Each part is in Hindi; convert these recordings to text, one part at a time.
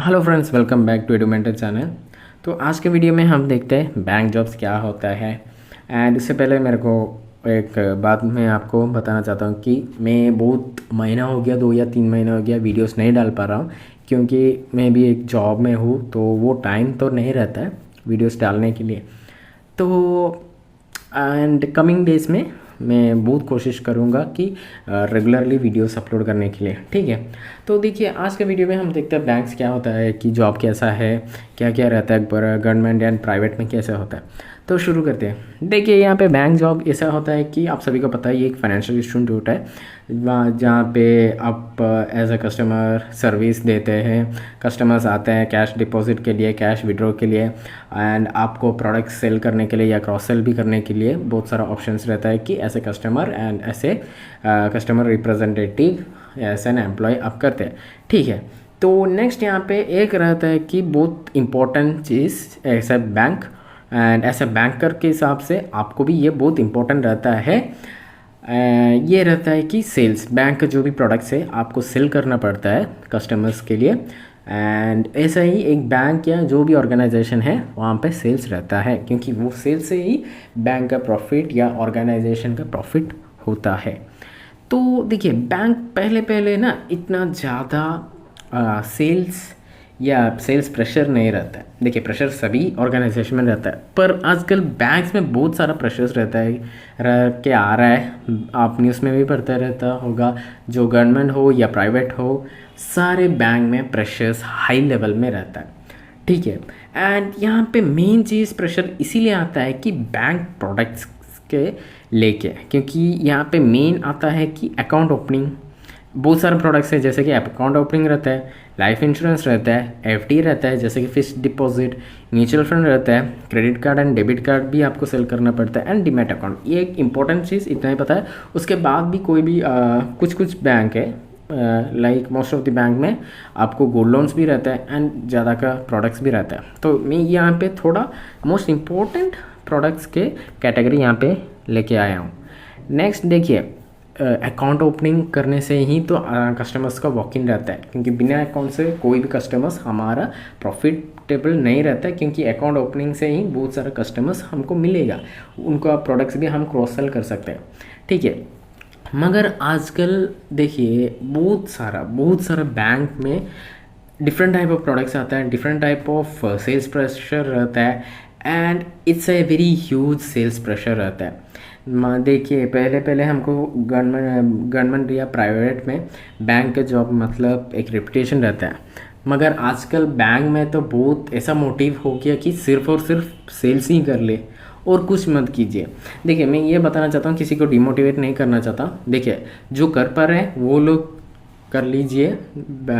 Hello friends, welcome back to Edumentor channel. तो आज के वीडियो में हम देखते हैं बैंक जॉब्स क्या होता है। एंड इससे पहले मेरे को एक बात मैं आपको बताना चाहता हूँ कि मैं बहुत महीना हो गया, 2 या 3 महीना हो गया वीडियोस नहीं डाल पा रहा हूँ, क्योंकि मैं भी एक जॉब में हूँ तो वो टाइम तो नहीं रहता है वीडियोस डालने के लिए। तो एंड कमिंग डेज में मैं बहुत कोशिश करूँगा कि रेगुलरली वीडियोस अपलोड करने के लिए, ठीक है। तो देखिए, आज के वीडियो में हम देखते हैं बैंक्स क्या होता है, कि जॉब कैसा है, क्या क्या रहता है, गवर्नमेंट एंड प्राइवेट में कैसा होता है। तो शुरू करते हैं। देखिए, यहाँ पे बैंक जॉब ऐसा होता है कि आप सभी को पता है ये एक फाइनेंशियल इंस्टीट्यूट है, जहाँ पे आप एज अ कस्टमर सर्विस देते हैं। कस्टमर्स आते हैं कैश डिपॉजिट के लिए, कैश विड्रॉ के लिए, एंड आपको प्रोडक्ट सेल करने के लिए या क्रॉस सेल भी करने के लिए बहुत सारा ऑप्शंस रहता है कि ऐसे कस्टमर एंड ऐसे customer representative as an employ आप करते हैं, ठीक है। तो नेक्स्ट यहाँ पे एक रहता है कि बहुत इंपॉर्टेंट चीज़ एज ए बैंक एंड ऐसे बैंकर के हिसाब से आपको भी ये बहुत इंपॉर्टेंट रहता है। ये रहता है कि सेल्स, बैंक का जो भी प्रोडक्ट्स है आपको सेल करना पड़ता है कस्टमर्स के लिए। एंड ऐसा ही एक बैंक या जो भी ऑर्गेनाइजेशन है वहाँ पे सेल्स रहता है, क्योंकि वो सेल्स से ही बैंक का प्रॉफिट या ऑर्गेनाइजेशन का प्रॉफिट होता है। तो देखिए, बैंक पहले पहले ना इतना ज़्यादा सेल्स या सेल्स प्रेशर नहीं रहता है। देखिए, प्रेशर सभी ऑर्गेनाइजेशन में रहता है, पर आजकल बैंक्स में बहुत सारा प्रेशर्स रहता है, रह के आ रहा है। आप न्यूज़ में भी पढ़ता रहता होगा, जो गवर्नमेंट हो या प्राइवेट हो, सारे बैंक में प्रेशर्स हाई लेवल में रहता है, ठीक है। एंड यहाँ पे मेन चीज़ प्रेशर इसीलिए आता है कि बैंक प्रोडक्ट्स के लेके, क्योंकि यहाँ पे मेन आता है कि अकाउंट ओपनिंग। बहुत सारे प्रोडक्ट्स है, जैसे कि अकाउंट ओपनिंग रहता है, लाइफ इंश्योरेंस रहता है, एफडी रहता है जैसे कि फिक्स्ड डिपॉजिट, म्यूचुअल फंड रहता है, credit card and debit card भी आपको सेल करना पड़ता है, एंड डीमैट अकाउंट। ये एक इंपॉर्टेंट चीज़ इतना ही पता है। उसके बाद भी कोई भी कुछ कुछ बैंक है, like most of the bank में आपको गोल्ड लोन्स भी रहता है एंड ज़्यादा का प्रोडक्ट्स भी रहता है। तो मैं यहाँ पे थोड़ा मोस्ट इम्पोर्टेंट प्रोडक्ट्स के कैटेगरी यहाँ पे लेके आया हूँ। नेक्स्ट देखिए, अकाउंट ओपनिंग करने से ही तो कस्टमर्स का वॉक इन रहता है, क्योंकि बिना अकाउंट से कोई भी कस्टमर्स हमारा प्रॉफिटेबल नहीं रहता है, क्योंकि अकाउंट ओपनिंग से ही बहुत सारा कस्टमर्स हमको मिलेगा, उनका प्रोडक्ट्स भी हम क्रॉस सेल कर सकते हैं, ठीक है। मगर आजकल देखिए, बहुत सारा बैंक में डिफरेंट टाइप ऑफ प्रोडक्ट्स आता है, different type of sales pressure रहता है, and it's a very huge sales pressure रहता है। देखिए, पहले पहले हमको गवर्नमेंट या प्राइवेट में बैंक का जॉब मतलब एक रेपुटेशन रहता है, मगर आजकल बैंक में तो बहुत ऐसा मोटिव हो गया कि सिर्फ और सिर्फ सेल्स ही कर ले और कुछ मत कीजिए। देखिए, मैं ये बताना चाहता हूँ, किसी को डिमोटिवेट नहीं करना चाहता। देखिए, जो कर पा रहे हैं वो लोग कर लीजिए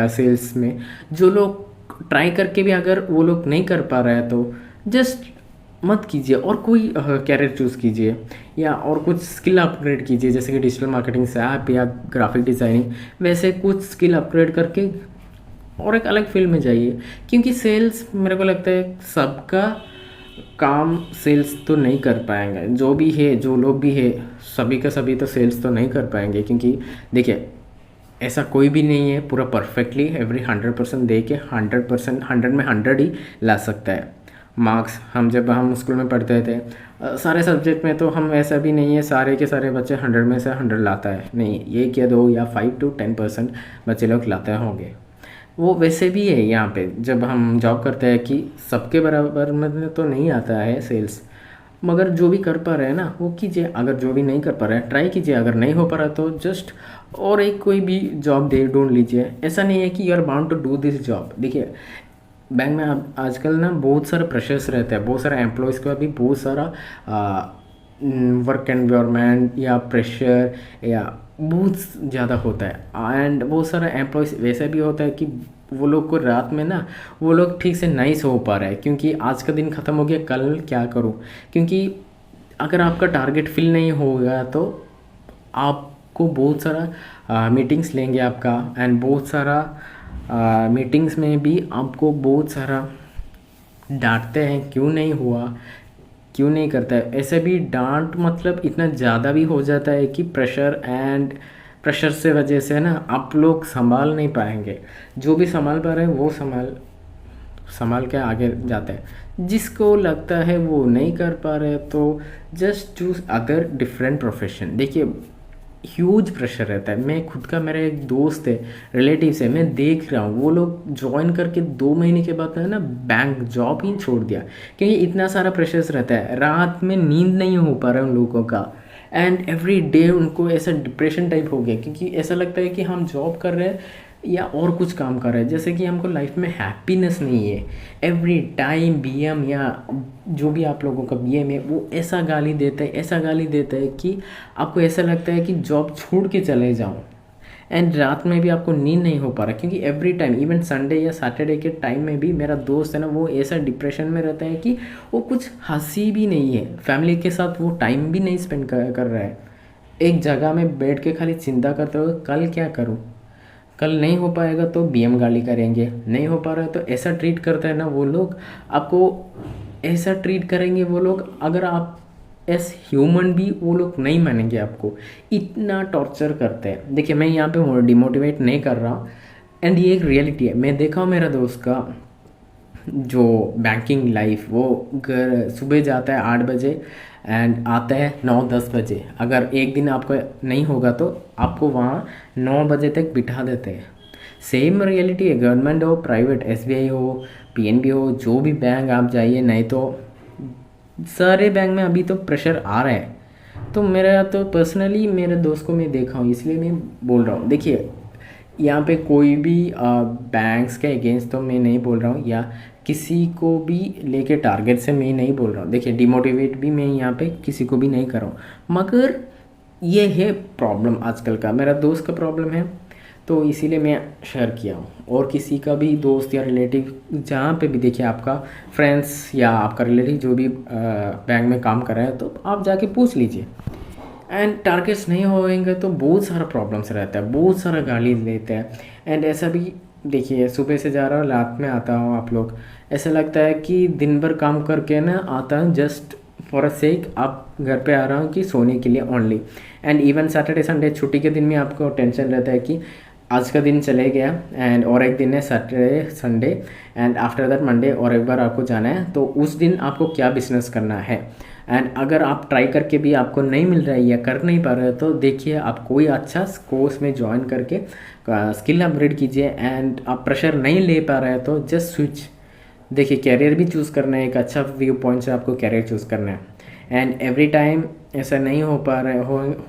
सेल्स में। जो लोग ट्राई करके भी अगर वो लोग नहीं कर पा रहे हैं तो जस्ट मत कीजिए और कोई कैरियर चूज़ कीजिए, या और कुछ स्किल अपग्रेड कीजिए, जैसे कि डिजिटल मार्केटिंग से ऐप या ग्राफिक डिज़ाइनिंग, वैसे कुछ स्किल अपग्रेड करके और एक अलग फील्ड में जाइए। क्योंकि सेल्स, मेरे को लगता है सबका काम सेल्स तो नहीं कर पाएंगे, जो भी है, जो लोग भी है, सभी का सभी तो सेल्स तो नहीं कर पाएंगे, क्योंकि देखिए, ऐसा कोई भी नहीं है पूरा परफेक्टली एवरी 100% दे के 100% 100 में 100 ही ला सकता है मार्क्स। जब हम स्कूल में पढ़ते थे, सारे सब्जेक्ट में तो हम ऐसा भी नहीं है सारे के सारे बच्चे 100 में से 100 लाता है, नहीं, 1 या 2 या 5 to 10% बच्चे लोग लाते होंगे। वो वैसे भी है यहाँ पे, जब हम जॉब करते हैं कि सबके बराबर में तो नहीं आता है सेल्स, मगर जो भी कर पा रहे हैं ना वो कीजिए। अगर जो भी नहीं कर पा रहे हैं ट्राई कीजिए, अगर नहीं हो पा रहा तो जस्ट और एक कोई भी जॉब दे ढूंढ लीजिए। ऐसा नहीं है कि you are bound to do this job. देखिए, बैंक में आजकल ना बहुत सारे प्रेशर्स रहते हैं, बहुत सारे एम्प्लॉयज़ का भी बहुत सारा वर्क एनवायरनमेंट या प्रेशर या बहुत ज़्यादा होता है। एंड बहुत सारा एम्प्लॉयज़ वैसा भी होता है कि वो लोग को रात में ना वो लोग ठीक से नहीं सो पा रहे हैं, क्योंकि आज का दिन ख़त्म हो गया, कल क्या करूं। क्योंकि अगर आपका टारगेट फिल नहीं होगा तो आपको बहुत सारा मीटिंग्स लेंगे आपका, एंड बहुत सारा मीटिंग्स में भी आपको बहुत सारा डांटते हैं, क्यों नहीं हुआ, क्यों नहीं करता है। ऐसे भी डांट मतलब इतना ज़्यादा भी हो जाता है कि प्रेशर से वजह से ना आप लोग संभाल नहीं पाएंगे। जो भी संभाल पा रहे हैं वो संभाल संभाल के आगे जाते हैं। जिसको लगता है वो नहीं कर पा रहे तो just choose other different profession. देखिए ह्यूज प्रेशर रहता है। मैं खुद का, मेरा एक दोस्त है, रिलेटिव्स है, मैं देख रहा हूँ वो लोग ज्वाइन करके 2 महीने के बाद है ना बैंक जॉब ही छोड़ दिया, क्योंकि इतना सारा प्रेशर्स रहता है। रात में नींद नहीं हो पा रहा है उन लोगों का, एंड एवरी डे उनको ऐसा डिप्रेशन टाइप हो गया, क्योंकि ऐसा लगता है कि हम जॉब कर रहे हैं या और कुछ काम कर रहे हैं, जैसे कि हमको लाइफ में हैप्पीनेस नहीं है। एवरी टाइम बीएम या जो भी आप लोगों का बीएम है वो ऐसा गाली देता है, ऐसा गाली देता है कि आपको ऐसा लगता है कि जॉब छोड़ के चले जाऊँ। एंड रात में भी आपको नींद नहीं हो पा रहा, क्योंकि एवरी टाइम इवन संडे या सैटरडे के टाइम में भी मेरा दोस्त है ना वो ऐसा डिप्रेशन में रहता है कि वो कुछ हंसी भी नहीं है, फैमिली के साथ वो टाइम भी नहीं स्पेंड कर रहा है। एक जगह में बैठ के खाली चिंता करते हुए कल क्या करूँ, कल नहीं हो पाएगा तो बीएम गाली करेंगे, नहीं हो पा रहा है तो ऐसा ट्रीट करते हैं ना वो लोग आपको, ऐसा ट्रीट करेंगे वो लोग, अगर आप एस ह्यूमन भी वो लोग नहीं मानेंगे आपको, इतना टॉर्चर करते हैं। देखिए मैं यहाँ पे डिमोटिवेट नहीं कर रहा हूँ, एंड ये एक रियलिटी है। मैं देखा हूँ मेरा दोस्त का जो बैंकिंग लाइफ, वो घर सुबह जाता है 8 बजे एंड आता है 9-10 बजे। अगर एक दिन आपको नहीं होगा तो आपको वहाँ 9 बजे तक बिठा देते हैं। सेम रियलिटी है, गवर्नमेंट हो, प्राइवेट, एसबीआई हो, पीएनबी हो, जो भी बैंक आप जाइए, नहीं तो सारे बैंक में अभी तो प्रेशर आ रहा है। तो मेरा तो पर्सनली मेरे दोस्त को मैं देखा हूँ, इसलिए मैं बोल रहा हूँ। देखिए यहाँ पे कोई भी बैंक्स के अगेंस्ट तो मैं नहीं बोल रहा हूँ, या किसी को भी लेके टारगेट से मैं नहीं बोल रहा हूँ। देखिए डिमोटिवेट भी मैं यहाँ पे किसी को भी नहीं कर रहा हूँ, मगर ये है प्रॉब्लम आजकल का, मेरा दोस्त का प्रॉब्लम है, तो इसीलिए मैं शेयर किया हूँ। और किसी का भी दोस्त या रिलेटिव जहाँ पे भी देखिए आपका फ्रेंड्स या आपका रिलेटिव जो भी बैंक में काम कर रहा है, तो आप जाके पूछ लीजिए। एंड टारगेट्स नहीं होएंगे तो बहुत सारा प्रॉब्लम्स रहता है, बहुत सारा गाली देते हैं। एंड ऐसा भी देखिए सुबह से जा रहा हूँ, रात में आता हूँ, आप लोग ऐसा लगता है कि दिन भर काम करके ना आता हूँ जस्ट फॉर अ सेक, आप घर पे आ रहा हूँ कि सोने के लिए only. And even Saturday Sunday छुट्टी के दिन में आपको टेंशन रहता है कि आज का दिन चले गया एंड और एक दिन है Saturday Sunday, and after that Monday और एक बार आपको जाना है, तो उस दिन आपको क्या बिजनेस करना है। एंड अगर आप ट्राई करके भी आपको नहीं मिल रहा है या कर नहीं पा रहे हो, तो देखिए आप कोई अच्छा कोर्स में ज्वाइन करके स्किल अपग्रेड कीजिए। एंड आप प्रेशर नहीं ले पा रहे हैं तो जस्ट स्विच। देखिए कैरियर भी चूज़ करना है, एक अच्छा व्यू पॉइंट से आपको कैरियर चूज़ करना है। एंड एवरी टाइम ऐसा नहीं हो पा रहा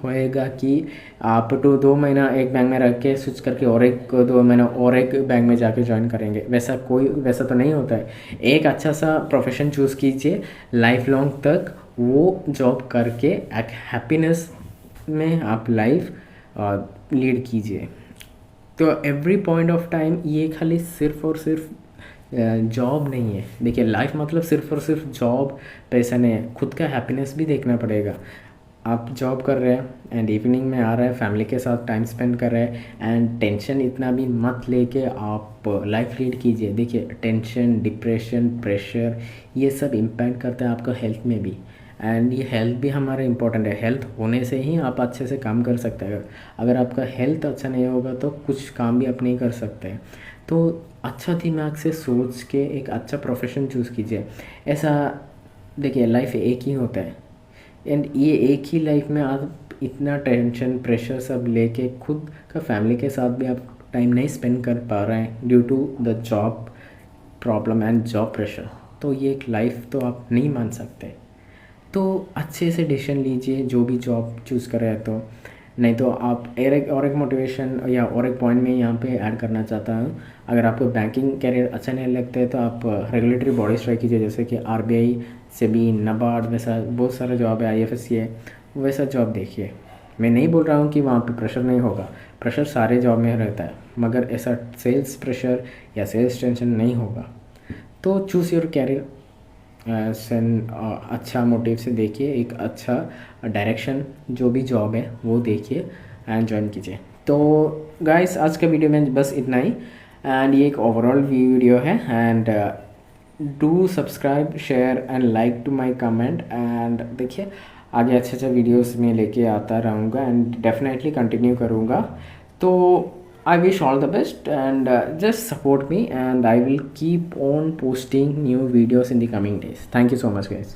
होएगा कि आप 2 महीना एक बैंक में रख के स्विच करके और एक 2 महीना और एक बैंक में जाके ज्वाइन करेंगे, वैसा तो नहीं होता है। एक अच्छा सा प्रोफेशन चूज़ कीजिए, लाइफ लॉन्ग तक वो जॉब करके एक हैप्पीनेस में आप लाइफ लीड कीजिए। तो एवरी पॉइंट ऑफ टाइम ये खाली सिर्फ और सिर्फ जॉब नहीं है। देखिए लाइफ मतलब सिर्फ और सिर्फ जॉब, पैसा नहीं है, खुद का हैप्पीनेस भी देखना पड़ेगा। आप जॉब कर रहे हैं एंड इवनिंग में आ रहे हैं, फैमिली के साथ टाइम स्पेंड कर रहे हैं, एंड टेंशन इतना भी मत लेके आप लाइफ लीड कीजिए। देखिए टेंशन, डिप्रेशन, प्रेशर, ये सब इम्पैक्ट करता है आपका हेल्थ में भी, एंड ये हेल्थ भी हमारा इम्पोर्टेंट है। हेल्थ होने से ही आप अच्छे से काम कर सकते हैं। अगर आपका हेल्थ अच्छा नहीं होगा तो कुछ काम भी आप नहीं कर सकते। तो अच्छा दिमाग से सोच के एक अच्छा प्रोफेशन चूज़ कीजिए। ऐसा देखिए लाइफ एक ही होता है, एंड ये एक ही लाइफ में आप इतना टेंशन, प्रेशर सब लेके खुद का फैमिली के साथ भी आप टाइम नहीं स्पेंड कर पा रहे हैं due to the job problem and job pressure, तो ये एक लाइफ तो आप नहीं मान सकते। तो अच्छे से डिसीजन लीजिए जो भी जॉब चूज़ कर रहे हैं। तो नहीं तो आप और एक मोटिवेशन या और एक पॉइंट में यहाँ पे ऐड करना चाहता हूँ। अगर आपको बैंकिंग कैरियर अच्छा नहीं लगता है तो आप रेगुलेटरी बॉडीज ट्राई कीजिए, जैसे कि आरबीआई, सेबी, नाबार्ड, वैसा बहुत सारा जॉब है, आईएफएससी है, वैसा जॉब देखिए। मैं नहीं बोल रहा हूँ कि वहाँ पे प्रेशर नहीं होगा, प्रेशर सारे जॉब में रहता है, मगर ऐसा सेल्स प्रेशर या सेल्स टेंशन नहीं होगा। तो चूज़ योर कैरियर अच्छा मोटिव से देखिए, एक अच्छा डायरेक्शन जो भी जॉब है वो देखिए एंड ज्वाइन कीजिए। तो गाइस आज का वीडियो में बस इतना ही, एंड ये एक ओवरऑल वीडियो है, and do subscribe, share and like to my comment. And देखिए आगे अच्छे वीडियोस में लेके आता रहूँगा एंड डेफिनेटली कंटिन्यू करूँगा। तो I wish all the best, and just support me, and I will keep on posting new videos in the coming days. Thank you so much, guys.